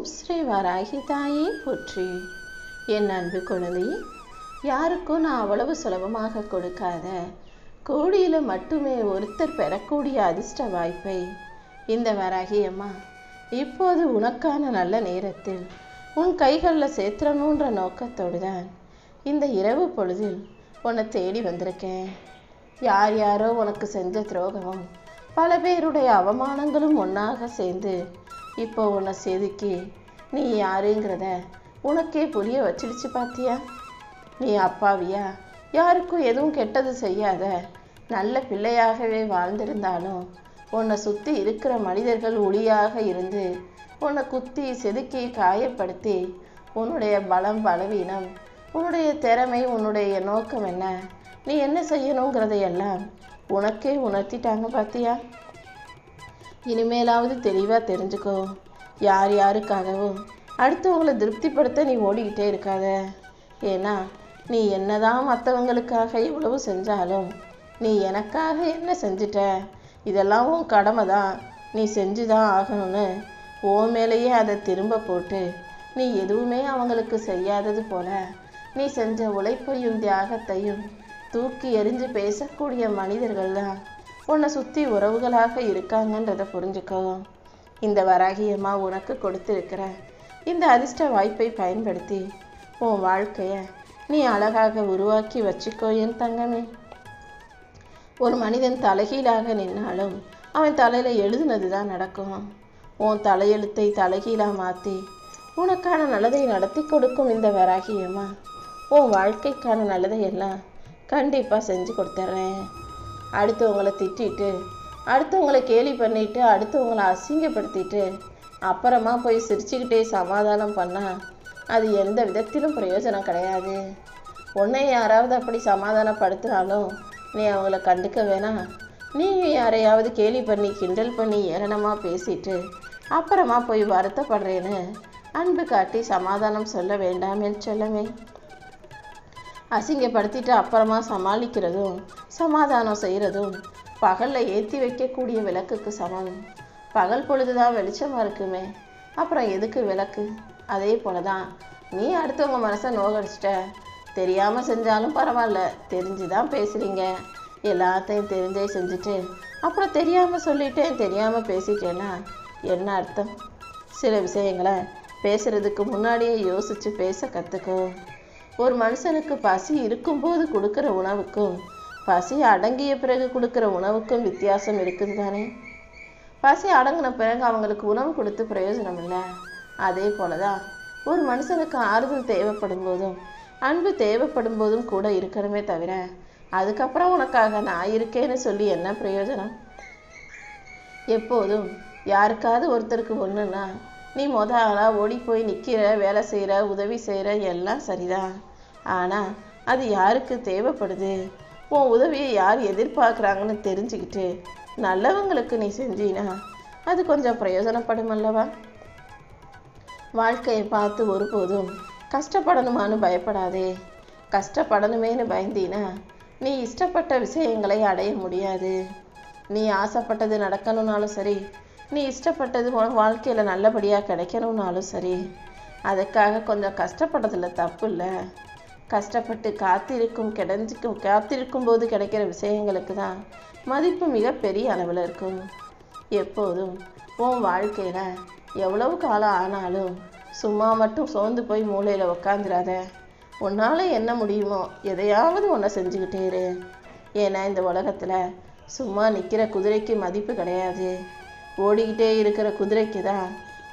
ஓம் ஸ்ரீ வராகி தாயே போற்றி. என் அன்பு குழந்தையே, யாருக்கும் நான் அவ்வளவு சுலபமாக கொடுக்காத கோடியில் மட்டுமே ஒருத்தர் பெறக்கூடிய அதிர்ஷ்ட வாய்ப்பை இந்த வராகி அம்மா இப்போது உனக்கான நல்ல நேரத்தில் உன் கைகளில் சேர்த்துறணுன்ற நோக்கத்தோடு தான் இந்த இரவு பொழுதில் உன்னை தேடி வந்திருக்கேன். யார் யாரோ உனக்கு செஞ்ச துரோகமும் பல பேருடைய அவமானங்களும் ஒன்றாக சேர்ந்து இப்போ உன்னை செதுக்கி நீ யாருங்கிறத உனக்கே புரிய வச்சிடுச்சு பார்த்தியா? நீ அப்பாவியா? யாருக்கும் எதுவும் கெட்டது செய்யாத நல்ல பிள்ளையாகவே வாழ்ந்திருந்தாலும் உன்னை சுற்றி இருக்கிற மனிதர்கள் ஒளியாக இருந்து உன்னை குத்தி செதுக்கி காயப்படுத்தி உன்னுடைய பலம் பலவீனம், உன்னுடைய திறமை, உன்னுடைய நோக்கம் என்ன, நீ என்ன செய்யணுங்கிறதையெல்லாம் உனக்கே உணர்த்திட்டாங்க பார்த்தியா? இனிமேலாவது தெளிவாக தெரிஞ்சுக்கோ. யார் யாருக்காகவும் அடுத்தவங்களை திருப்திப்படுத்த நீ ஓடிக்கிட்டே இருக்காத. ஏன்னா நீ என்னதான் மற்றவங்களுக்காக எவ்வளவு செஞ்சாலும் நீ எனக்காக என்ன செஞ்சிட்ட, இதெல்லாம் உன் கடமை தான், நீ செஞ்சு தான் ஆகணும்னு உன் மேலேயே அதை திரும்ப போட்டு நீ எதுவுமே அவங்களுக்கு செய்யாதது போல நீ செஞ்ச உழைப்பையும் தியாகத்தையும் தூக்கி எறிஞ்சு பேசக்கூடிய மனிதர்கள் தான் உன்னை சுற்றி உறவுகளாக இருக்காங்கன்றதை புரிஞ்சுக்கோ. இந்த வராகியம்மா உனக்கு கொடுத்துருக்கிற இந்த அதிர்ஷ்ட வாய்ப்பை பயன்படுத்தி உன் வாழ்க்கையை நீ அழகாக உருவாக்கி வச்சுக்கோ என் தங்கமே. ஒரு மனிதன் தலைகீழாக நின்னாலும் அவன் தலையில் எழுதுனது தான் நடக்கும். உன் தலையெழுத்தை தலைகீழாக மாற்றி உனக்கான நல்லதை நடத்தி கொடுக்கும் இந்த வராகியம்மா உன் வாழ்க்கைக்கான நல்லதை எல்லாம் கண்டிப்பாக செஞ்சு கொடுத்துட்றேன். அடுத்தவங்களை திட்டிட்டு, அடுத்தவங்களை கேலி பண்ணிட்டு, அடுத்தவங்களை அசிங்கப்படுத்திட்டு அப்புறமா போய் சிரிச்சுக்கிட்டே சமாதானம் பண்ணால் அது எந்த விதத்திலும் பிரயோஜனம் கிடையாது. உன்னை யாராவது அப்படி சமாதானப்படுத்தினாலும் நீ அவங்கள கண்டுக்க வேணாம். நீ யாரையாவது கேலி பண்ணி கிண்டல் பண்ணி ஏளனமாக பேசிட்டு அப்புறமா போய் வருத்தப்படுறேன்னு அன்பு காட்டி சமாதானம் சொல்ல வேண்டாம் என்று சொல்லவே. அசிங்கப்படுத்திட்டு அப்புறமா சமாளிக்கிறதும் சமாதானம் செய்கிறதும் பகலில் ஏற்றி வைக்கக்கூடிய விளக்குக்கு சமம். பகல் பொழுதுதான் வெளிச்சமாக இருக்குமே, அப்புறம் எதுக்கு விளக்கு? அதே போல தான் நீ அடுத்தவங்க மனசை நோகடிச்சிட்ட. தெரியாமல் செஞ்சாலும் பரவாயில்ல, தெரிஞ்சு தான் பேசுகிறீங்க, எல்லாத்தையும் தெரிஞ்சே செஞ்சுட்டு அப்புறம் தெரியாமல் சொல்லிட்டேன், தெரியாமல் பேசிட்டேன்னா என்ன அர்த்தம்? சில விஷயங்களை பேசுகிறதுக்கு முன்னாடியே யோசித்து பேச கற்றுக்கோ. ஒரு மனுஷனுக்கு பசி இருக்கும்போது கொடுக்குற உணவுக்கும் பசி அடங்கிய பிறகு கொடுக்குற உணவுக்கும் வித்தியாசம் இருக்குது தானே? பசி அடங்கின பிறகு அவங்களுக்கு உணவு கொடுத்து பிரயோஜனம் இல்லை. அதே போல தான் ஒரு மனுஷனுக்கு ஆறுதல் தேவைப்படும் போதும் அன்பு தேவைப்படும் போதும் கூட இருக்கணுமே தவிர அதுக்கப்புறம் உனக்காக நான் இருக்கேன்னு சொல்லி என்ன பிரயோஜனம்? எப்போதும் யாருக்காவது ஒருத்தருக்கு ஒன்றுன்னா நீ ஆளாக ஓடி போய் நிற்கிற, வேலை செய்கிற, உதவி செய்கிற, எல்லாம் சரிதான். ஆனால் அது யாருக்கு தேவைப்படுது, உன் உதவியை யார் எதிர்பார்க்குறாங்கன்னு தெரிஞ்சுக்கிட்டு நல்லவங்களுக்கு நீ செஞ்சினா அது கொஞ்சம் பிரயோஜனப்படும் அல்லவா? வாழ்க்கையை பார்த்து ஒருபோதும் கஷ்டப்படணுமான்னு பயப்படாதே. கஷ்டப்படணுமேனு பயந்தினா நீ இஷ்டப்பட்ட விஷயங்களை அடைய முடியாது. நீ ஆசைப்பட்டது நடக்கணும்னாலும் சரி, நீ இஷ்டப்பட்டது வாழ்க்கையில் நல்லபடியாக கிடைக்கணும்னாலும் சரி, அதுக்காக கொஞ்சம் கஷ்டப்படுறதுல தப்பு இல்லை. கஷ்டப்பட்டு காத்திருக்கும் போது கிடைக்கிற விஷயங்களுக்கு தான் மதிப்பு மிகப்பெரிய அளவில் இருக்கும். எப்போதும் உன் வாழ்க்கையில் எவ்வளவு காலம் ஆனாலும் சும்மா மட்டும் சோர்ந்து போய் மூளையில் உக்காந்துடாத. உன்னால் என்ன முடியுமோ எதையாவது ஒன்றை செஞ்சுக்கிட்டே இரு. ஏன்னா இந்த உலகத்தில் சும்மா நிற்கிற குதிரைக்கு மதிப்பு கிடையாது. ஓடிக்கிட்டே இருக்கிற குதிரைக்கு தான்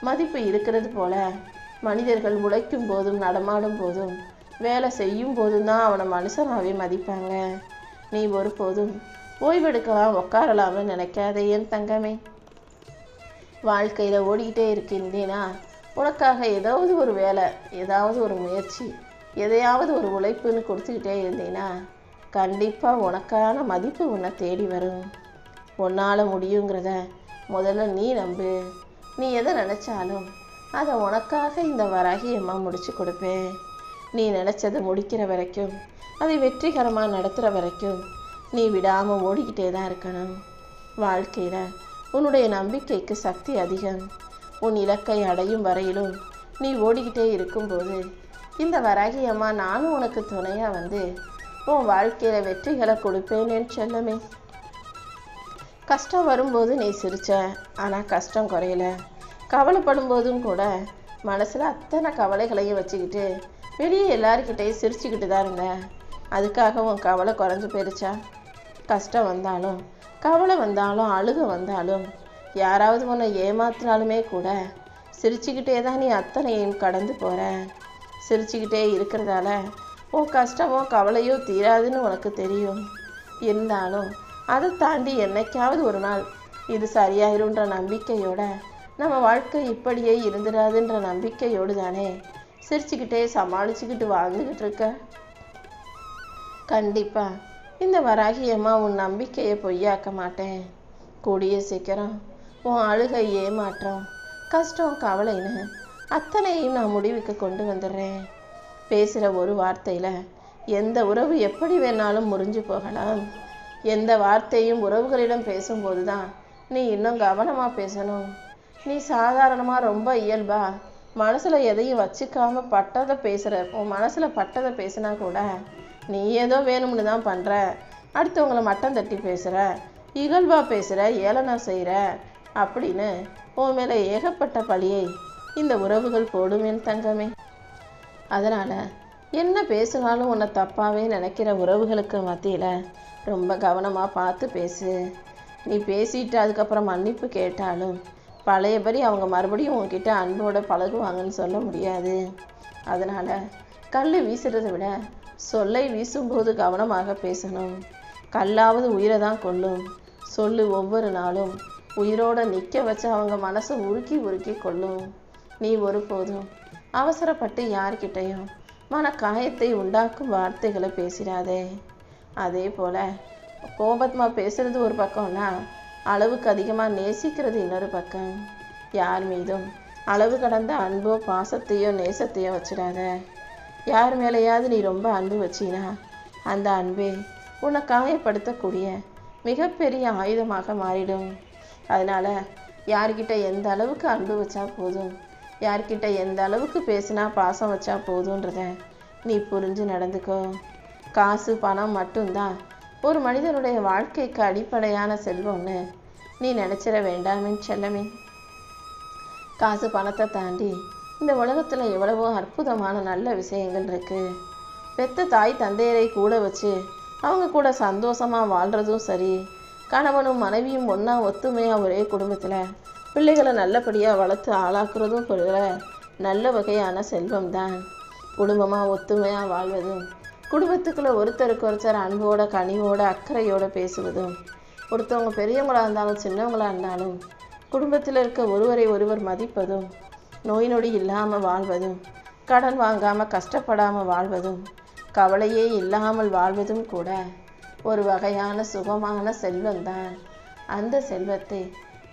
மதிப்பு இருக்கிறது போல மனிதர்கள் உழைக்கும் போதும் நடமாடும் போதும் வேலை செய்யும் போதும் தான் அவனை மனுஷனாகவே மதிப்பாங்க. நீ ஒருபோதும் ஓய்வெடுக்கலாம் உட்காரலாம்னு நினைக்காதே என் தங்கமே. வாழ்க்கையில் ஓடிக்கிட்டே இருக்கின்றேனா உனக்காக ஏதாவது ஒரு வேலை, ஏதாவது ஒரு முயற்சி, எதையாவது ஒரு உழைப்புன்னு கொடுத்துக்கிட்டே இருந்தீன்னா கண்டிப்பாக உனக்கான மதிப்பு உன்னை தேடி வரும். உன்னால் முடியுங்கிறத முதல்ல நீ நம்பு. நீ எதை நினச்சாலும் அதை உனக்காக இந்த வராகியம்மா முடிச்சு கொடுப்பேன். நீ நினச்சதை முடிக்கிற வரைக்கும், அதை வெற்றிகரமாக நடத்துகிற வரைக்கும் நீ விடாமல் ஓடிக்கிட்டே தான் இருக்கணும். வாழ்க்கையில் உன்னுடைய நம்பிக்கைக்கு சக்தி அதிகம். உன் இலக்கை அடையும் வரையிலும் நீ ஓடிக்கிட்டே இருக்கும்போது இந்த வராகி அம்மா நானும் உனக்கு துணையாக வந்து உன் வாழ்க்கையில் வெற்றிகளை கொடுப்பேன் என் செல்லமே. கஷ்டம் வரும்போது நீ சிரிச்ச, ஆனால் கஷ்டம் குறையல. கவலைப்படும் போதும் கூட மனசில் அத்தனை கவலைகளையும் வச்சுக்கிட்டு வெளியே எல்லாருக்கிட்டையும் சிரிச்சுக்கிட்டு தான் இருந்த. அதுக்காக உன் கவலை குறைஞ்சி போயிருச்சா? கஷ்டம் வந்தாலும் கவலை வந்தாலும் அழுக வந்தாலும் யாராவது உன்னை ஏமாத்தினாலுமே கூட சிரிச்சுக்கிட்டே தான் நீ அத்தனையும் கடந்து போகிற. சிரிச்சுக்கிட்டே இருக்கிறதால உன் கஷ்டமோ கவலையோ தீராதுன்னு உனக்கு தெரியும். இருந்தாலும் அதை தாண்டி என்னைக்காவது ஒரு நாள் இது சரியாயிருன்ற நம்பிக்கையோட நம்ம வாழ்க்கை இப்படியே இருந்துடாதுன்ற நம்பிக்கையோடு தானே சிரிச்சுக்கிட்டே சமாளிச்சுக்கிட்டு வாழ்ந்துக்கிட்டு இருக்க. கண்டிப்பா இந்த வராகி அம்மா உன் நம்பிக்கையை பொய்யாக்க மாட்டேன். கூடிய சீக்கிரம் உன் அழுகை, ஏமாற்றம், கஷ்டம், கவலைன்னு அத்தனையும் நான் முடிவுக்கு கொண்டு வந்துடுறேன். பேசுகிற ஒரு வார்த்தையில் எந்த உறவு எப்படி வேணாலும் முறிஞ்சு போகலாம். எந்த வார்த்தையும் உறவுகளிடம் பேசும்போது தான் நீ இன்னும் கவனமாக பேசணும். நீ சாதாரணமாக ரொம்ப இயல்பா மனசில் எதையும் வச்சுக்காம பட்டதை பேசுகிற. உன் மனசில் பட்டதை பேசினா கூட நீ ஏதோ வேணும்னு தான் பண்ணுற, அடுத்தவங்களை மட்டம் தட்டி பேசுகிற, இகழ்வாக பேசுகிற, ஏளனம் செய்கிற அப்படின்னு உன் மேலே ஏகப்பட்ட பழியை இந்த உறவுகள் போடும் என் தங்கமே. அதனால் என்ன பேசினாலும் உன்னை தப்பாகவே நினைக்கிற உறவுகளுக்கு மத்தியில் ரொம்ப கவனமாக பார்த்து பேசு. நீ பேசிட்டு அதுக்கப்புறம் மன்னிப்பு கேட்டாலும் பழையபடி அவங்க மறுபடியும் உன்கிட்ட அன்போடு பழகுவாங்கன்னு சொல்ல முடியாது. அதனால் கல் வீசுறதை விட சொல்லை வீசும்போது கவனமாக பேசணும். கல்லாவது உயிரை தான் கொல்லும், சொல்லு ஒவ்வொரு நாளும் உயிரோடு நிற்க வச்சு அவங்க மனசை உருக்கி உருக்கி கொள்ளும். நீ ஒருபோதும் அவசரப்பட்டு யார்கிட்டையும் மன காயத்தை உண்டாக்கும் வார்த்தைகளை பேசிடாதே. அதே போல் கோபமாக பேசுகிறது ஒரு பக்கம்னா அளவுக்கு அதிகமாக நேசிக்கிறது இன்னொரு பக்கம். யார் மீதும் அளவு கடந்த அன்போ பாசத்தையோ நேசத்தையோ வச்சிடாத. யார் மேலேயாவது நீ ரொம்ப அன்பு வச்சினா அந்த அன்பே உன்னை காயப்படுத்தக்கூடிய மிகப்பெரிய ஆயுதமாக மாறிடும். அதனால் யார்கிட்ட எந்த அளவுக்கு அன்பு வச்சா போதும், யார்கிட்ட எந்த அளவுக்கு பேசினா பாசம் வச்சா போதுன்றத நீ புரிஞ்சு நடந்துக்கோ. காசு பணம் மட்டும்தான் ஒரு மனிதனுடைய வாழ்க்கைக்கு அடிப்படையான செல்வம்னு நீ நினச்சிட வேண்டாமே செல்லமே. காசு பணத்தை தாண்டி இந்த உலகத்தில் எவ்வளவோ அற்புதமான நல்ல விஷயங்கள் இருக்குது. பெத்த தாய் தந்தையரை கூட வச்சு அவங்க கூட சந்தோஷமாக வாழ்கிறதும் சரி, கணவனும் மனைவியும் ஒன்றா ஒத்துமையாக ஒரே குடும்பத்தில் பிள்ளைகளை நல்லபடியாக வளர்த்து ஆளாக்குறதும் கூட நல்ல வகையான செல்வம் தான். குடும்பமாக ஒத்துமையாக வாழ்வதும், குடும்பத்துக்குள்ளே ஒருத்தருக்கு ஒருத்தர் அன்போட கனிவோட அக்கறையோடு பேசுவதும், ஒருத்தவங்க பெரியவங்களாக இருந்தாலும் சின்னவங்களாக இருந்தாலும் குடும்பத்தில் இருக்க ஒருவரை ஒருவர் மதிப்பதும், நோய் நொடி இல்லாமல் வாழ்வதும், கடன் வாங்காமல் கஷ்டப்படாமல் வாழ்வதும், கவலையே இல்லாமல் வாழ்வதும் கூட ஒரு வகையான சுகமான செல்வம்தான். அந்த செல்வத்தை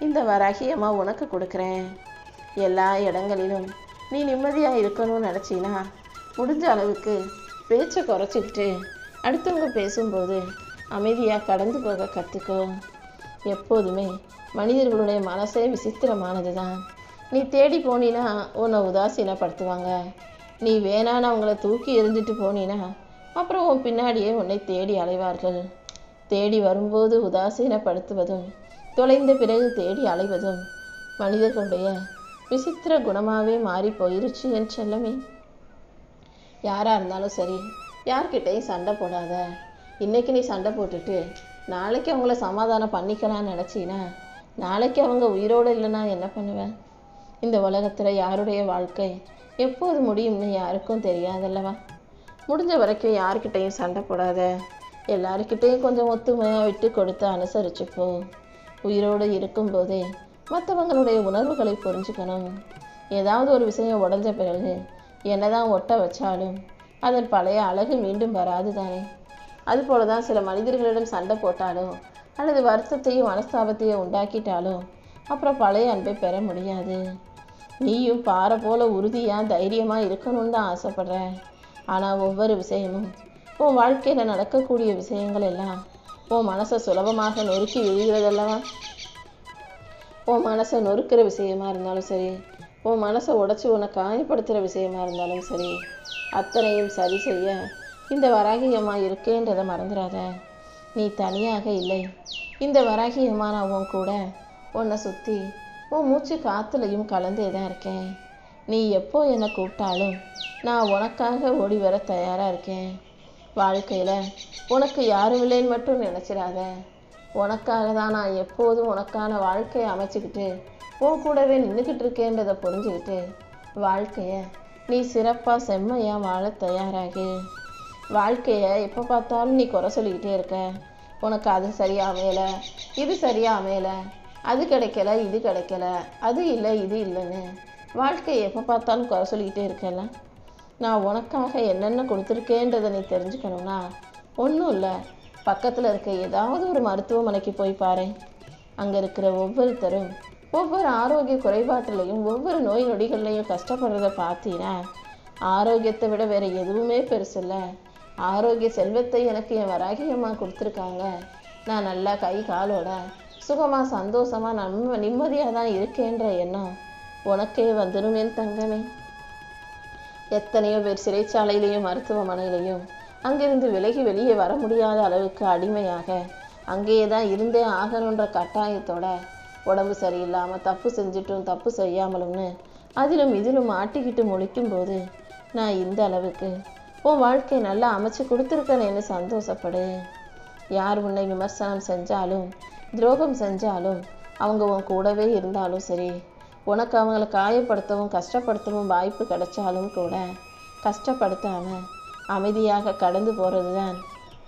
இந்த வராகி அம்மா உனக்கு கொடுக்குறேன். எல்லா இடங்களிலும் நீ நிம்மதியாக இருக்கணும்னு நினச்சினா முடிஞ்ச அளவுக்கு பேச்சை குறைச்சிக்கிட்டு அடுத்தவங்க பேசும்போது அமைதியாக கடந்து போக கற்றுக்கோ. எப்போதுமே மனிதர்களுடைய மனசே விசித்திரமானது தான். நீ தேடி போனினா உன்னை உதாசீனப்படுத்துவாங்க. நீ வேணான்னு அவங்கள தூக்கி எறிஞ்சிட்டு போனினா அப்புறம் உன் பின்னாடியே உன்னை தேடி அலைவார்கள். தேடி வரும்போது உதாசீனப்படுத்துவதும் தொலைந்த பிறகு தேடி அலைவதும் மனிதர்களுடைய விசித்திர குணமாகவே மாறி போயிருச்சு என் செல்லமே. யாராக இருந்தாலும் சரி, யார்கிட்டையும் சண்டை போடாத. இன்றைக்கி நீ சண்டை போட்டுட்டு நாளைக்கு அவங்கள சமாதானம் பண்ணிக்கலான்னு நினச்சின்னா நாளைக்கு அவங்க உயிரோடு இல்லைன்னா என்ன பண்ணுவேன்? இந்த உலகத்தில் யாருடைய வாழ்க்கை எப்போது முடியும்னு யாருக்கும் தெரியாதல்லவா. முடிஞ்ச வரைக்கும் யார்கிட்டையும் சண்டை போடாத. எல்லாருக்கிட்டையும் கொஞ்சம் ஒத்துமையாக விட்டு கொடுத்து அனுசரிச்சுப்போ. உயிரோடு இருக்கும்போதே மற்றவங்களுடைய உணர்வுகளை புரிஞ்சுக்கணும். ஏதாவது ஒரு விஷயம் உடஞ்ச பிறகு என்னதான் ஒட்ட வச்சாலும் அதன் பழைய அழகு மீண்டும் வராது தானே. அதுபோல தான் சில மனிதர்களிடம் சண்டை போட்டாலோ அல்லது வருத்தத்தையும் மனஸ்தாபத்தையும் உண்டாக்கிட்டாலோ அப்புறம் பழைய அன்பை பெற முடியாது. நீயும் பாறை போல உறுதியாக தைரியமாக இருக்கணும்னு தான் ஆசைப்படுற. ஆனால் ஒவ்வொரு விஷயமும் உன் வாழ்க்கையில் நடக்கக்கூடிய விஷயங்கள் எல்லாம் உன் மனசை சுலபமாக நொறுக்கி விழுகிறதல்லவா. உன் மனசை நொறுக்கிற விஷயமா இருந்தாலும் சரி, உன் மனசை உடைச்சி உன்னை காயப்படுத்துகிற விஷயமா இருந்தாலும் சரி, அத்தனையும் சரி செய்ய இந்த வராகி அம்மா இருக்கேன்றதை மறந்துடாத. நீ தனியாக இல்லை. இந்த வராகி அம்மா நான் உன் கூட உன்னை சுற்றி உன் மூச்சு காற்றுலையும் கலந்தே தான் இருக்கேன். நீ எப்போ என்னை கூப்பிட்டாலும் நான் உனக்காக ஓடி வர தயாராக இருக்கேன். வாழ்க்கையில் உனக்கு யாரும் இல்லைன்னு மட்டும் நினச்சிடாத. உனக்காக தான் நான் எப்போதும் உனக்கான வாழ்க்கையை அமைச்சிக்கிட்டு உன் கூடவே நின்றுக்கிட்டு இருக்கேன்றதை புரிஞ்சுக்கிட்டு வாழ்க்கையை நீ சிறப்பாக செம்மையாக வாழ தயாராகு. வாழ்க்கையை எப்போ பார்த்தாலும் நீ குறை சொல்லிக்கிட்டே இருக்க. உனக்கு அது சரியாக அமையலை, இது சரியாக அமையலை, அது கிடைக்கல, இது கிடைக்கல, அது இல்லை, இது இல்லைன்னு வாழ்க்கையை எப்போ பார்த்தாலும் குறை சொல்லிக்கிட்டே இருக்கல. நான் உனக்காக என்னென்ன கொடுத்துருக்கேன்றதை நீ தெரிஞ்சுக்கணும்னா ஒன்றும் இல்லை, பக்கத்தில் இருக்க ஏதாவது ஒரு மருத்துவமனைக்கு போய் பாரு. அங்கே இருக்கிற ஒவ்வொருத்தரும் ஒவ்வொரு ஆரோக்கிய குறைபாட்டிலையும் ஒவ்வொரு நோய் நொடிகள்லையும் கஷ்டப்படுறத பார்த்தீங்கன்னா ஆரோக்கியத்தை விட வேறு எதுவுமே பெருசில்லை. ஆரோக்கிய செல்வத்தை எனக்கு என் வராகி அம்மா கொடுத்துருக்காங்க. நான் நல்லா கை காலோட சுகமாக சந்தோஷமாக நிம்மதியாக தான் இருக்கேன்ற எண்ணம் உனக்கே வந்துடும் என் தங்கமே. எத்தனையோ பேர் சிறைச்சாலையிலையும் மருத்துவமனையிலையும் அங்கிருந்து விலகி வெளியே வர முடியாத அளவுக்கு அடிமையாக அங்கேயே தான் இருந்தே ஆகணுன்ற கட்டாயத்தோட உடம்பு சரியில்லாமல் தப்பு செஞ்சிட்டும் தப்பு செய்யாமலும்னு அதிலும் இதிலும் ஆட்டிக்கிட்டு முழிக்கும்போது நான் இந்த அளவுக்கு உன் வாழ்க்கை நல்லா அமைச்சு கொடுத்துருக்கேன்னு சந்தோஷப்படு. யார் உன்னை விமர்சனம் செஞ்சாலும் துரோகம் செஞ்சாலும் அவங்க உன் கூடவே இருந்தாலும் சரி, உனக்கு அவங்கள காயப்படுத்தவும் கஷ்டப்படுத்தவும் வாய்ப்பு கிடைச்சாலும் கூட கஷ்டப்படுத்தாமல் அமைதியாக கடந்து போகிறது தான்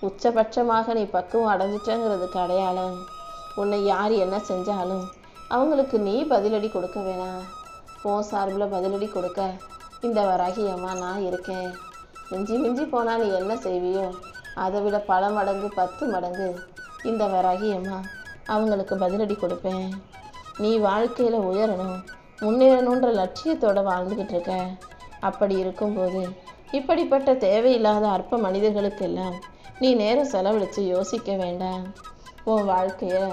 உச்சபட்சமாக நீ பக்குவம் அடைஞ்சிட்டேங்கிறதுக்கு அடையாளம். உன்னை யார் என்ன செஞ்சாலும் அவங்களுக்கு நீ பதிலடி கொடுக்க வேணாம். உன் சார்பில் பதிலடி கொடுக்க இந்த வராகி அம்மா நான் இருக்கேன். மிஞ்சி மிஞ்சி போனால் நீ என்ன செய்வியோ அதை விட பல மடங்கு 10 மடங்கு இந்த வராகி அம்மா அவங்களுக்கு பதிலடி கொடுப்பேன். நீ வாழ்க்கையில் உயரணும் முன்னேறணுன்ற லட்சியத்தோடு வாழ்ந்துக்கிட்டு இருக்க. அப்படி இருக்கும்போது இப்படிப்பட்ட தேவையில்லாத அற்ப மனிதர்களுக்கெல்லாம் நீ நேரம் செலவழித்து யோசிக்க வேண்டாம். உன் வாழ்க்கையை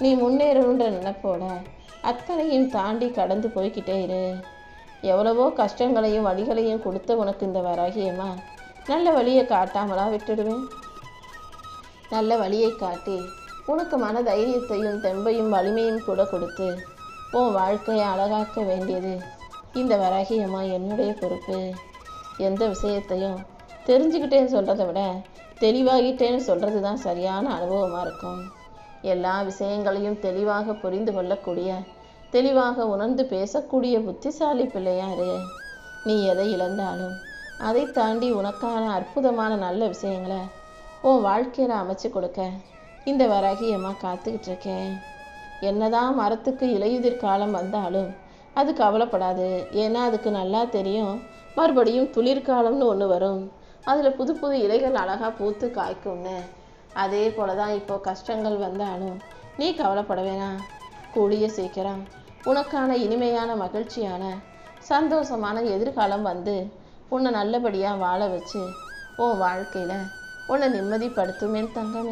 நீ முன்னேறணுன்ற நினைப்போட அத்தனையும் தாண்டி கடந்து போய்கிட்டே இரு. எவ்வளவோ கஷ்டங்களையும் வழிகளையும் கொடுத்த உனக்கு இந்த வராகியம்மா நல்ல வழியை காட்டாமலா விட்டுடுவேன். நல்ல வழியை காட்டி உனக்கு மன தைரியத்தையும் தெம்பையும் வலிமையும் கூட கொடுத்து உன் வாழ்க்கையை அழகாக்க வேண்டியது இந்த வராகியம்மா என்னுடைய பொறுப்பு. எந்த விஷயத்தையும் தெரிஞ்சுக்கிட்டேன்னு சொல்கிறத விட தெளிவாகிட்டேன்னு சொல்கிறது தான் சரியான அனுபவமாக இருக்கும். எல்லா விஷயங்களையும் தெளிவாக புரிந்து கொள்ளக்கூடிய தெளிவாக உணர்ந்து பேசக்கூடிய புத்திசாலி பிள்ளையாரு. நீ எதை இழந்தாலும் அதை தாண்டி உனக்கான அற்புதமான நல்ல விஷயங்களை உன் வாழ்க்கையில் அமைச்சு கொடுக்க இந்த வராகியம்மா காத்துக்கிட்டு இருக்கேன். என்னதான் மரத்துக்கு இலையுதிர் காலம் வந்தாலும் அது கவலைப்படாது. ஏன்னா அதுக்கு நல்லா தெரியும் மறுபடியும் துளிர்காலம்னு ஒன்று வரும், அதில் புது புது இலைகள் அழகாக பூத்து காய்க்கும்னு. அதே போல தான் இப்போ கஷ்டங்கள் வந்தாலும் நீ கவலைப்பட வேணாம். கூடிய சீக்கிரம் உனக்கான இனிமையான மகிழ்ச்சியான சந்தோஷமான எதிர்காலம் வந்து உன்னை நல்லபடியாக வாழ வச்சு உன் வாழ்க்கையில் உன்னை நிம்மதிப்படுத்தும் என் தங்கமே.